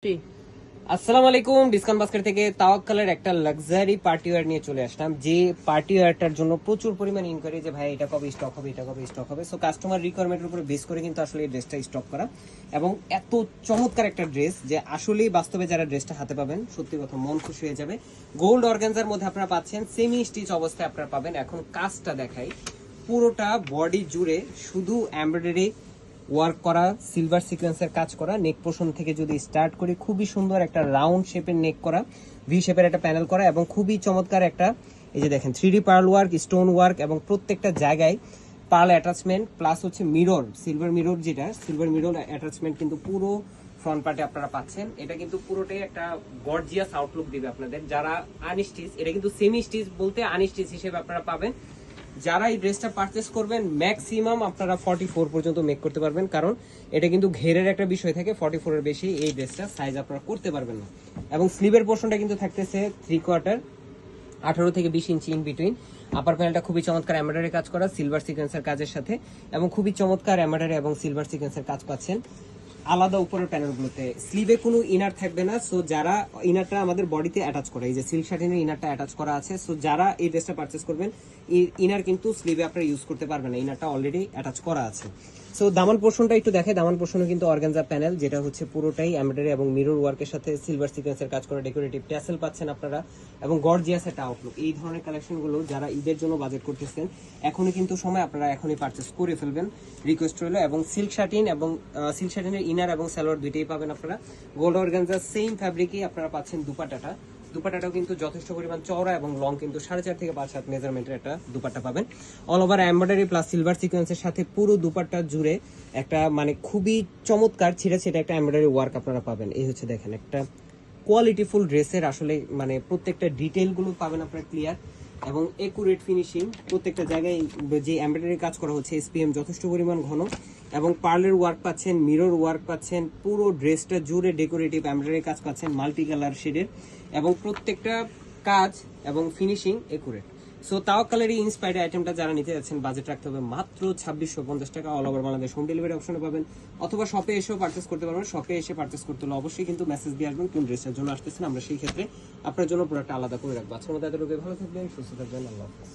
জি। আসসালামু আলাইকুম। Discount basket থেকে তাওয়াক্কালের একটা লাক্সারি পার্টি ওয়্যার নিয়ে চলে আসলাম, যে পার্টি ওয়্যারটার জন্য প্রচুর পরিমাণ ইনকোয়ারি যে ভাই এটা কবে স্টক হবে, এটা কবে স্টক হবে। সো কাস্টমার রিকোয়ারমেন্টের উপরে বেস করে কিন্তু আসলে এই ড্রেসটা স্টক করা, এবং এত চমৎকার একটা ড্রেস যে আসলেই বাস্তবে যারা ড্রেসটা হাতে পাবেন সত্যি কথা মন খুশি হয়ে যাবে। গোল্ড অর্গানজার মধ্যে আপনারা পাচ্ছেন, সেমি স্টিচ অবস্থায় আপনারা পাবেন। এখন কাজটা দেখাই, পুরোটা বডি জুড়ে শুধু এমব্রয়ডারি ওয়ার্ক করা, সিলভার সিকোয়েন্সের কাজ করা। নেক পোর্শন থেকে যদি স্টার্ট করি, খুবই সুন্দর একটা রাউন্ড শেপের নেক করা, ভি শেপের একটা প্যানেল করা, এবং খুবই চমৎকার একটা এই যে দেখেন 3D pearl work, stone work, এবং প্রত্যেকটা জায়গায় পার্ল অ্যাটাচমেন্ট প্লাস হচ্ছে মিরর, সিলভার মিরর, যেটা সিলভার মিরর অ্যাটাচমেন্ট কিন্তু পুরো ফ্রন্ট পার্টে আপনারা পাচ্ছেন। এটা কিন্তু পুরোটাই একটা গর্জিয়াস আউটলুক দিবে আপনাদের। যারা আনস্টিচ, এটা কিন্তু সেমি স্টিচ বলতে আনস্টিচ হিসেবে আপনারা পাবেন। যারা এই ড্রেসটা পারচেস করবেন ম্যাক্সিমাম আপনারা 44 পর্যন্ত মেক করতে পারবেন, কারণ এটা কিন্তু ঘেরের একটা বিষয় থাকে, 44 এর বেশি এই ড্রেসটা সাইজ আপনারা করতে পারবেন না। এবং স্লিভের পোর্শনটা কিন্তু থাকতেছে 3/4, 18 থেকে 20 ইঞ্চি ইন বিটুইন। আপার প্যানেলটা খুবই চমৎকার এমব্রয়ডারি কাজ করা, সিলভার সিকোয়েন্সের কাজের সাথে, এবং খুবই চমৎকার এমব্রয়ডারি এবং সিলভার সিকোয়েন্সের কাজ পাচ্ছেন আলাদা উপরের প্যানেলগুলোতে। স্লিভে কোনো ইনার থাকবে না। সো যারা ইনারটা আমাদের বডিতে অ্যাটাচ করা, এই যে সিল্ক শাটিনের ইনারটা অ্যাটাচ করা আছে, সো যারা এই ড্রেসটা পারচেস করবেন ইনার কিন্তু স্লিভে আপনারা ইউজ করতে পারবেন না, ইনারটা অলরেডি অ্যাটাচ করা আছে। সো দামান পোর্শনটা একটু দেখে, দামান পোর্শনে কিন্তু অর্গানজা প্যানেল, যেটা হচ্ছে পুরোটাই এমব্রয়ডারি এবং মিরর ওয়ার্কের সাথে সিলভার সিকোয়েন্সের কাজ করা, ডেকোরেটিভ ট্যাসেল পাচ্ছেন আপনারা, এবং গর্জিয়াস একটা আউটলুক। এই ধরনের কালেকশনগুলো যারা ঈদের জন্য বাজেট করতেছেন, এখনই কিন্তু সময়, আপনারা এখনই পারচেস করে ফেলবেন, রিকোয়েস্ট রইল। এবং সিল্ক শাটিন এবং সিল্ক শাটিনের ইনার এবং সালোয়ার দুইটাই পাবেন আপনারা। গোল্ড অর্গানজার সেম ফ্যাব্রিকই আপনারা পাচ্ছেন দুপাট্টাটা। দুপাট্টাটাও কিন্তু যথেষ্ট পরিমাণ চওড়া এবং লং, কিন্তু 4.5 থেকে 5 হাত মেজারমেন্টের একটা দুপাট্টা পাবেন। All over embroidery plus silver সিকোয়েন্সের সাথে পুরো দুপাট্টা জুড়ে একটা মানে খুবই চমৎকার ছিঁড়ে ছিঁড়ে একটা এমব্রয়ডারি ওয়ার্ক আপনারা পাবেন। এই হচ্ছে দেখেন একটা কোয়ালিটিফুল ড্রেসের আসলে মানে প্রত্যেকটা ডিটেইলগুলো পাবেন আপনারা ক্লিয়ার, এবং একুরেট ফিনিশিং প্রত্যেকটা জায়গায়। যে এমব্রয়ডারি কাজ করা হচ্ছে এসপিএম যথেষ্ট পরিমাণ ঘন, এবং পার্লের ওয়ার্ক পাচ্ছেন, মিরর ওয়ার্ক পাচ্ছেন, পুরো ড্রেসটা জুড়ে ডেকোরেটিভ এমব্রয়ডারি কাজ পাচ্ছেন মাল্টি কালার শেডের, এবং প্রত্যেকটা কাজ এবং ফিনিশিং একুরেট। সো তাওয়াক্কালের এই ইন্সপায়ার্ড আইটেমটা যারা নিতে যাচ্ছেন, বাজেট রাখতে হবে মাত্র 2650 টাকা। All over Bangladesh home delivery অপশনে পাবেন, অথবা শপে এসেও পারচেস করতে পারবেন। শপে এসে পারচেস করতে হলে অবশ্যই কিন্তু মেসেজ দিয়ে আসবেন কোন ড্রেসের জন্য আসতেছেন, আমরা সেই ক্ষেত্রে আপনার জন্য প্রোডাক্ট আলাদা করে রাখবো। আজকের মধ্যে এতটুকু, ভালো থাকবেন, সুস্থ থাকবেন, আল্লাহ হাফেজ।